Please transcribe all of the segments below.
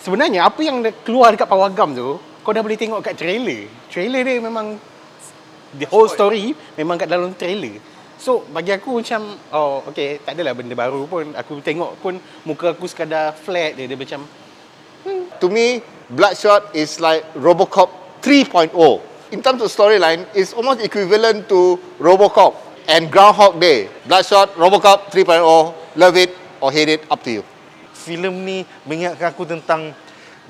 Sebenarnya apa yang keluar dekat Pawagam tu, kau dah boleh tengok kat trailer. Trailer dia memang the whole story memang kat dalam trailer. So bagi aku macam okay, tak adalah benda baru pun. Aku tengok pun muka aku sekadar flat dia macam To me, Bloodshot is like Robocop 3.0. In terms of storyline, it's almost equivalent to Robocop and Groundhog Day. Bloodshot, Robocop 3.0, love it or hate it, up to you. Filem ni mengingatkan aku tentang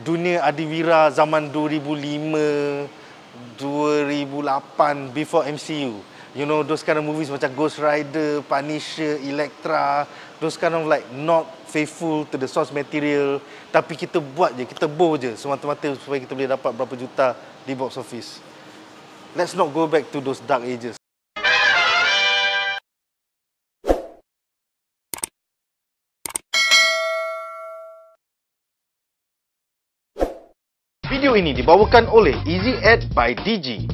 dunia Adiwira zaman 2005, 2008, before MCU. You know, those kind of movies macam Ghost Rider, Punisher, Elektra, those kind of like not faithful to the source material. Tapi kita buat je, kita bow je semata-mata supaya kita boleh dapat berapa juta di box office. Let's not go back to those dark ages. Video ini dibawakan oleh Easy Ad by DG.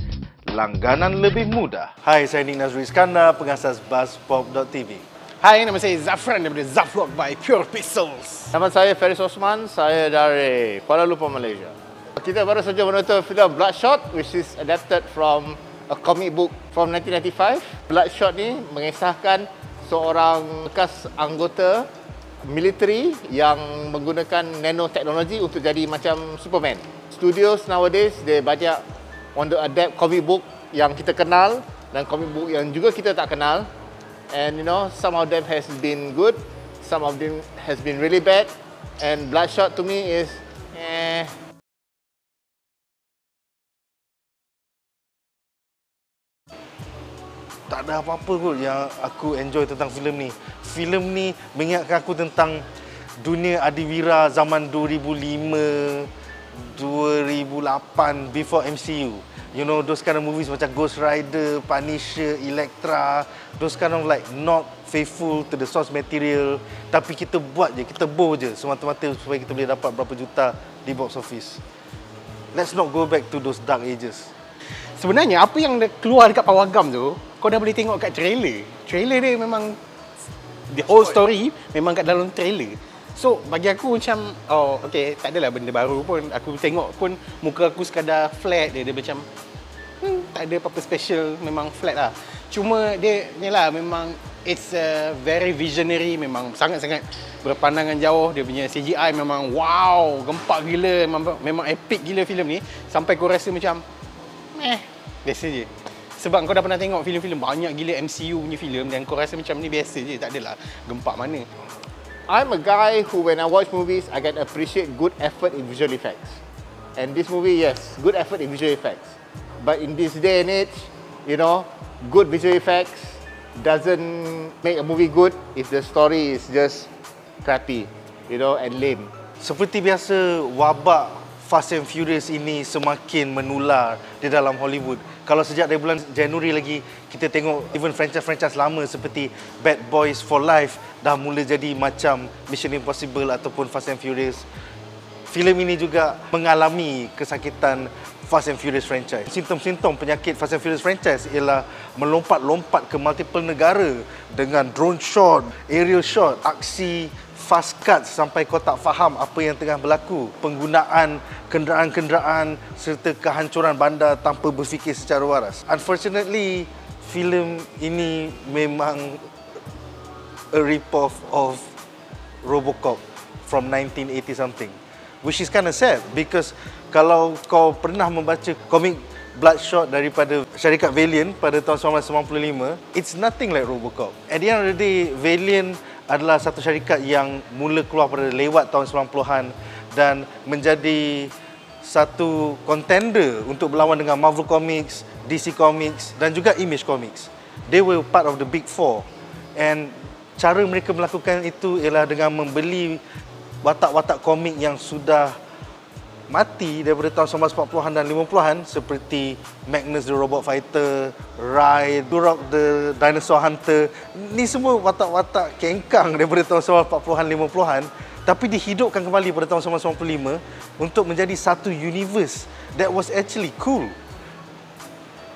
Langganan lebih mudah. Hai, saya Nick Nazri Iskandar, pengasas BuzzPop.tv. Hai, nama saya Zafran daripada Zaflog by Pure Pixels. Nama saya Faris Osman, saya dari Kuala Lumpur, Malaysia. Kita baru saja menonton filem Bloodshot, which is adapted from a comic book from 1995. Bloodshot ni mengisahkan seorang bekas anggota military yang menggunakan nanoteknologi untuk jadi macam Superman. Studios nowadays, they banyak want to adapt comic book yang kita kenal dan comic book yang juga kita tak kenal. And you know, some of them has been good, some of them has been really bad. And Bloodshot to me is Tak ada apa-apa kot yang aku enjoy tentang filem ni. Filem ni mengingatkan aku tentang dunia Adiwira zaman 2005, 2008, before MCU. You know, those kind of movies macam Ghost Rider, Punisher, Elektra, those kind of like not faithful to the source material. Tapi kita buat je, kita bow je semata-mata supaya kita boleh dapat berapa juta di box office. Let's not go back to those dark ages. Sebenarnya apa yang keluar dekat Pawagam tu, kau dah boleh tengok kat trailer. Trailer dia memang the whole story memang kat dalam trailer. So bagi aku macam okay, tak adalah benda baru pun. Aku tengok pun muka aku sekadar flat dia macam tak ada apa-apa special, memang flat lah. Cuma dia ni lah, memang it's a very visionary, memang sangat-sangat berpandangan jauh. Dia punya CGI memang wow, gempak gila, memang epic gila filem ni. Sampai kau rasa macam biasa je. Sebab kau dah pernah tengok filem-filem banyak gila MCU punya filem dan kau rasa macam ni biasa je, tak adalah gempak mana. I'm a guy who, when I watch movies, I can appreciate good effort in visual effects. And this movie, yes, good effort in visual effects. But in this day and age, you know, good visual effects doesn't make a movie good if the story is just crappy, you know, and lame. Seperti biasa, wabak Fast and Furious ini semakin menular di dalam Hollywood. Kalau sejak dari bulan Januari lagi, kita tengok even franchise-franchise lama seperti Bad Boys for Life dah mula jadi macam Mission Impossible ataupun Fast and Furious. Filem ini juga mengalami kesakitan Fast and Furious franchise. Simptom-simptom penyakit Fast and Furious franchise ialah melompat-lompat ke multiple negara dengan drone shot, aerial shot, aksi fast cut sampai kau tak faham apa yang tengah berlaku. Penggunaan kenderaan-kenderaan serta kehancuran bandar tanpa berfikir secara waras. Unfortunately, filem ini memang a rip-off of Robocop from 1980 something. Which is kind of sad because kalau kau pernah membaca komik Bloodshot daripada syarikat Valiant pada tahun 1995, it's nothing like Robocop. At the end of the day, Valiant adalah satu syarikat yang mula keluar pada lewat tahun 90-an dan menjadi satu contender untuk berlawan dengan Marvel Comics, DC Comics dan juga Image Comics. They were part of the Big Four. And cara mereka melakukan itu ialah dengan membeli watak-watak komik yang sudah mati daripada tahun 1940-an dan 50-an seperti Magnus the Robot Fighter, Rai, Turok the Dinosaur Hunter. Ni semua watak-watak kengkang daripada tahun 1940-an 50-an tapi dihidupkan kembali pada tahun 1995 untuk menjadi satu universe that was actually cool.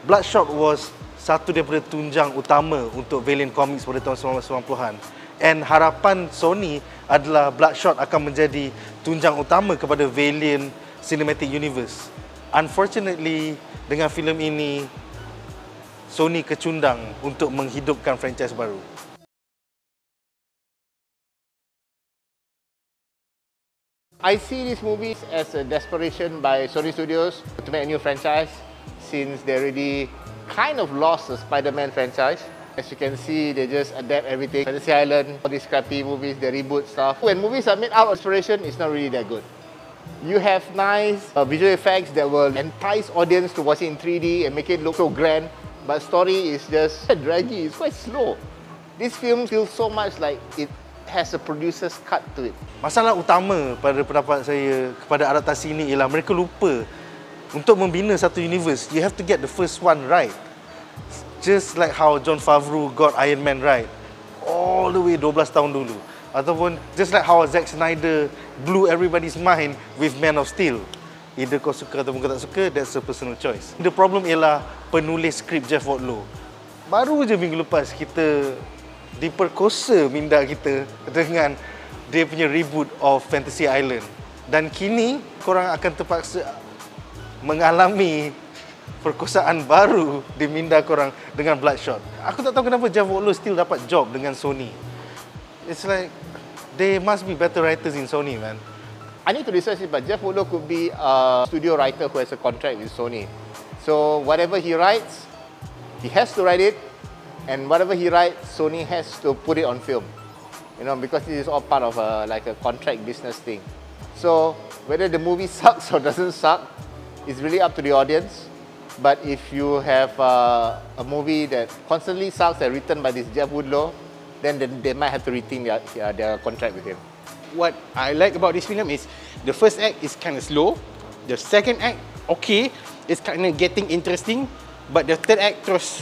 Bloodshot was satu daripada tunjang utama untuk Valiant Comics pada tahun 1990-an. And harapan Sony adalah Bloodshot akan menjadi tunjang utama kepada Valiant Cinematic Universe. Unfortunately, dengan filem ini, Sony kecundang untuk menghidupkan franchise baru. I see these movies as a desperation by Sony Studios to make a new franchise since they already kind of lost the Spider-Man franchise. As you can see, they just adapt everything. Fantasy Island, all these crappy movies, they reboot stuff. When movies are made out of inspiration, it's not really that good. You have nice visual effects that will entice audience to watch it in 3D and make it look so grand, but story is just draggy, it's quite slow. This film feels so much like it has a producer's cut to it. Masalah utama pada pendapat saya kepada adaptasi ini ialah mereka lupa untuk membina satu universe, you have to get the first one right. Just like how Jon Favreau got Iron Man right all the way 12 tahun dulu. Ataupun just like how Zack Snyder blew everybody's mind with Man of Steel. Either kau suka ataupun kau tak suka, that's a personal choice. The problem ialah penulis skrip Jeff Wadlow. Baru je minggu lepas kita diperkosa minda kita dengan dia punya reboot of Fantasy Island. Dan kini korang akan terpaksa mengalami perkosaan baru di minda korang dengan Bloodshot. Aku tak tahu kenapa Jeff Wadlow still dapat job dengan Sony. It's like, there must be better writers in Sony, man. I need to research it, but Jeff Wadlow could be a studio writer who has a contract with Sony. So whatever he writes, he has to write it, and whatever he writes, Sony has to put it on film. You know, because this is all part of like a contract business thing. So whether the movie sucks or doesn't suck, it's really up to the audience. But if you have a movie that constantly sucks and written by this Jeff Wadlow, then they might have to rethink their contract with him. What I like about this film is the first act is kind of slow, the second act okay, it's kind of getting interesting, but the third act terus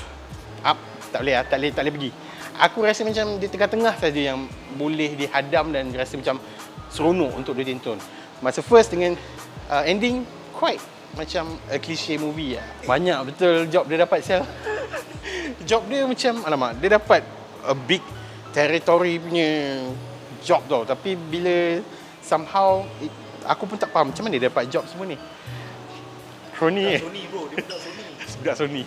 up, tak boleh pergi. Aku rasa macam di tengah-tengah saja yang boleh dihadam dan rasa macam seronok untuk ditonton. Masa first dengan ending quite macam a cliche movie lah. Banyak betul job dia dapat sel. Job dia macam, alamak, dia dapat a big territory punya job tau. Tapi bila somehow, aku pun tak faham macam mana dia dapat job semua ni. Sony bro, dia budak Sony. Budak Sony.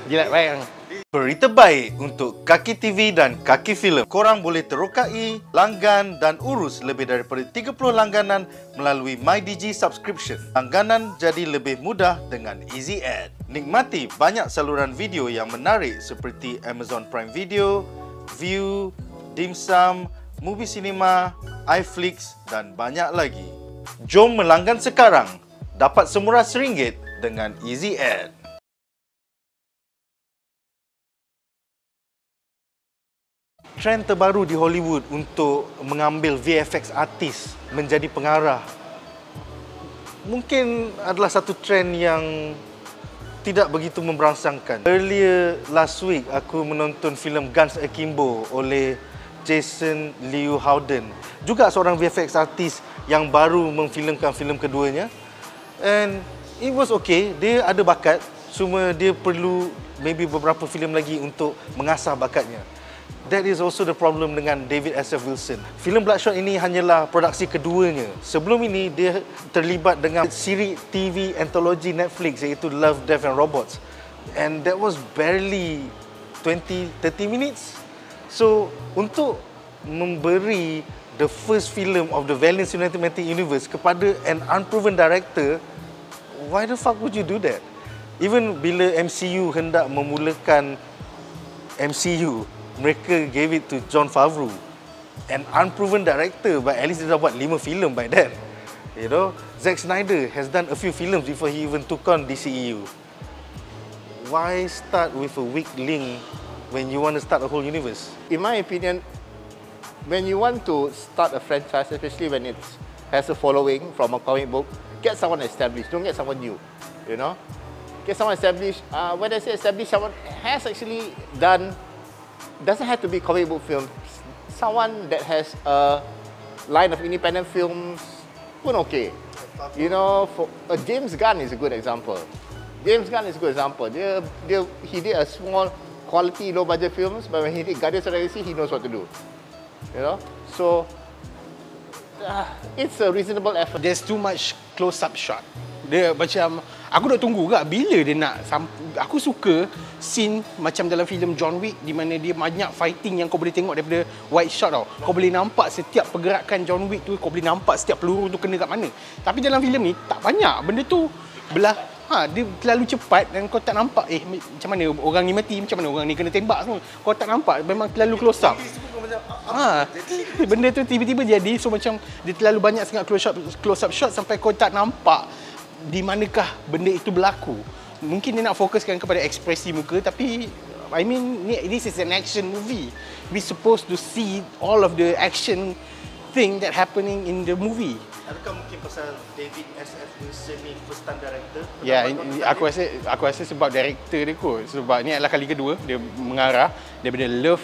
Dia nak bayang. Berita baik untuk Kaki TV dan Kaki Filem. Korang boleh terokai, langgan dan urus lebih daripada 30 langganan melalui MyDigi subscription. Langganan jadi lebih mudah dengan Easy Ad. Nikmati banyak saluran video yang menarik seperti Amazon Prime Video, View, Dim Sum, Movie Cinema, iFlix dan banyak lagi. Jom melanggan sekarang. Dapat semurah RM1 dengan Easy Ad. Trend terbaru di Hollywood untuk mengambil VFX artis menjadi pengarah mungkin adalah satu trend yang tidak begitu memberangsangkan. Earlier last week, aku menonton filem Guns Akimbo oleh Jason Liu Howden, juga seorang VFX artis yang baru memfilmkan filem keduanya. And it was okay, dia ada bakat, cuma dia perlu maybe beberapa filem lagi untuk mengasah bakatnya. That is also the problem dengan David S.F. Wilson. Filem Bloodshot ini hanyalah produksi keduanya. Sebelum ini, dia terlibat dengan siri TV antologi Netflix iaitu Love, Death and Robots. And that was barely 20-30 minutes. So, untuk memberi the first film of the Valiant Cinematic Universe kepada an unproven director, why the fuck would you do that? Even bila MCU hendak memulakan MCU, mereka gave it to Jon Favreau, an unproven director, but at least dia dah buat 5 filem by then. You know, Zack Snyder has done a few films before he even took on DCEU. Why start with a weak link when you want to start a whole universe? In my opinion, when you want to start a franchise, especially when it has a following from a comic book, get someone established, don't get someone new, you know? Get someone established. When I say established, someone has actually done, doesn't have to be comic book films. Someone that has a line of independent films, pun okay. You know, for James Gunn is a good example. James Gunn is a good example. He did a small quality, low budget films, but when he did Guardians of the Galaxy, he knows what to do. You know, so it's a reasonable effort. There's too much close-up shot. Dia macam, aku dah tunggu juga bila dia nak. Aku suka scene macam dalam filem John Wick di mana dia banyak fighting yang kau boleh tengok daripada wide shot tau. Kau boleh nampak setiap pergerakan John Wick tu, kau boleh nampak setiap peluru tu kena kat mana. Tapi dalam filem ni tak banyak. Benda tu dia terlalu cepat dan kau tak nampak macam mana orang ni mati, macam mana orang ni kena tembak semua. Kau tak nampak, memang terlalu close up. Benda tu tiba-tiba jadi, so macam dia terlalu banyak sangat close up shot sampai kau tak nampak di manakah benda itu berlaku. Mungkin dia nak fokuskan kepada ekspresi muka, tapi I mean this is an action movie. We supposed to see all of the action thing that happening in the movie. Adakah mungkin pasal David S.F. Wilson ni first time director? Ya, aku rasa sebab director dia kot. Sebab ni adalah kali kedua dia mengarah daripada Love,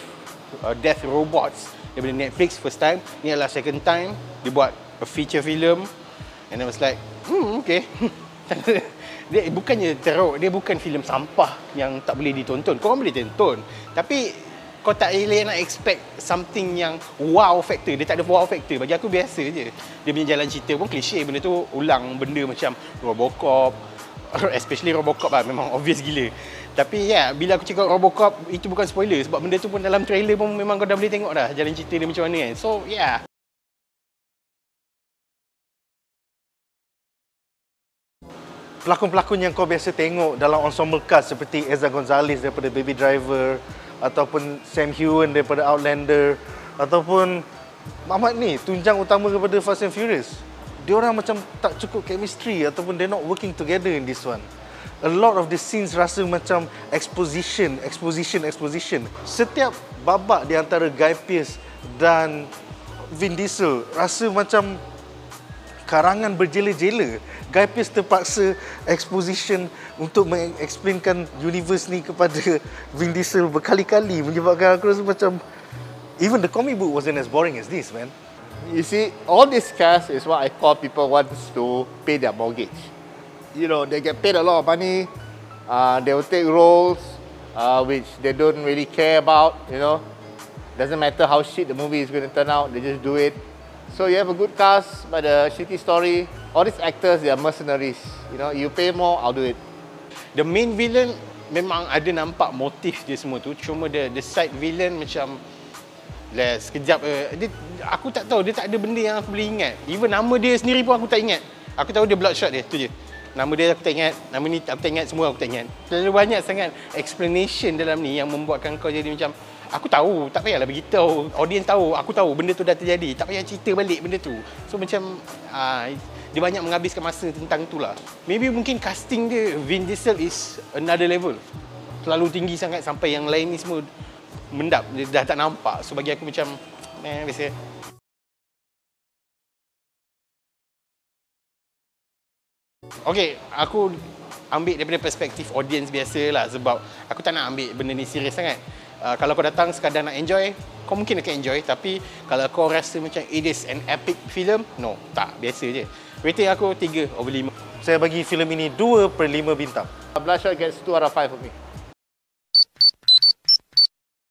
Death Robots daripada Netflix first time. Ni adalah second time dia buat a feature film, and I was like, okay. Dia bukannya teruk, dia bukan filem sampah yang tak boleh ditonton. Korang boleh tonton, tapi kau tak boleh nak expect something yang wow factor. Dia tak ada wow factor. Bagi aku biasa je. Dia punya jalan cerita pun klise. Benda tu ulang benda macam Robocop, especially Robocop lah, memang obvious gila. Tapi bila aku cakap Robocop, itu bukan spoiler sebab benda tu pun dalam trailer pun memang kau dah boleh tengok dah jalan cerita dia macam mana kan. So pelakon-pelakon yang kau biasa tengok dalam ensemble cast seperti Eiza Gonzalez daripada Baby Driver, ataupun Sam Heughan daripada Outlander, ataupun Ahmad ni, tunjang utama kepada Fast and Furious. Diorang macam tak cukup chemistry ataupun they're not working together in this one. A lot of the scenes rasa macam exposition. Setiap babak di antara Guy Pearce dan Vin Diesel rasa macam karangan berjela-jela. Guy Pearce terpaksa exposition untuk mengexplainkan universe ni kepada Vin Diesel berkali-kali, menyebabkan aku rasa macam even the comic book wasn't as boring as this, man. You see, all this cast is what I call people wants to pay their mortgage. You know, they get paid a lot of money. They will take roles which they don't really care about. You know, doesn't matter how shit the movie is going to turn out. They just do it. So you have a good cast but a shitty story. All these actors, they are mercenaries. You know, you pay more, I'll do it. The main villain memang ada nampak motif dia semua tu. Cuma the side villain macam sekejap aku tak tahu, dia tak ada benda yang aku boleh ingat. Even nama dia sendiri pun aku tak ingat. Aku tahu dia Bloodshot dia, tu je. Nama dia aku tak ingat, nama ni aku tak ingat, semua aku tak ingat. Terlalu banyak sangat explanation dalam ni yang membuatkan kau jadi macam aku tahu, tak payahlah beritahu. Audience tahu, aku tahu benda tu dah terjadi. Tak payah cerita balik benda tu. So macam dia banyak menghabiskan masa tentang itulah. Maybe mungkin casting dia Vin Diesel is another level. Terlalu tinggi sangat sampai yang lain ni semua mendap, dia dah tak nampak. So bagi aku macam biasa. Okay, aku ambil daripada perspektif audience biasalah sebab aku tak nak ambil benda ni serius sangat. Kalau kau datang sekadar nak enjoy, kau mungkin akan enjoy, tapi kalau kau rasa macam it is an epic film, no, tak, biasa je. Rating aku 3/5. Saya bagi filem ini 2/5 bintang. Bloodshot gets 2 out of 5 for me.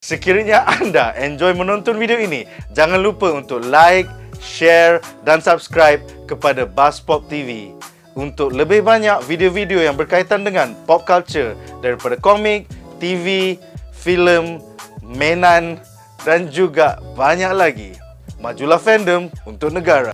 Sekiranya anda enjoy menonton video ini, jangan lupa untuk like, share dan subscribe kepada Buzzpop TV untuk lebih banyak video-video yang berkaitan dengan pop culture daripada komik, TV, filem, mainan dan juga banyak lagi. Majulah fandom untuk negara.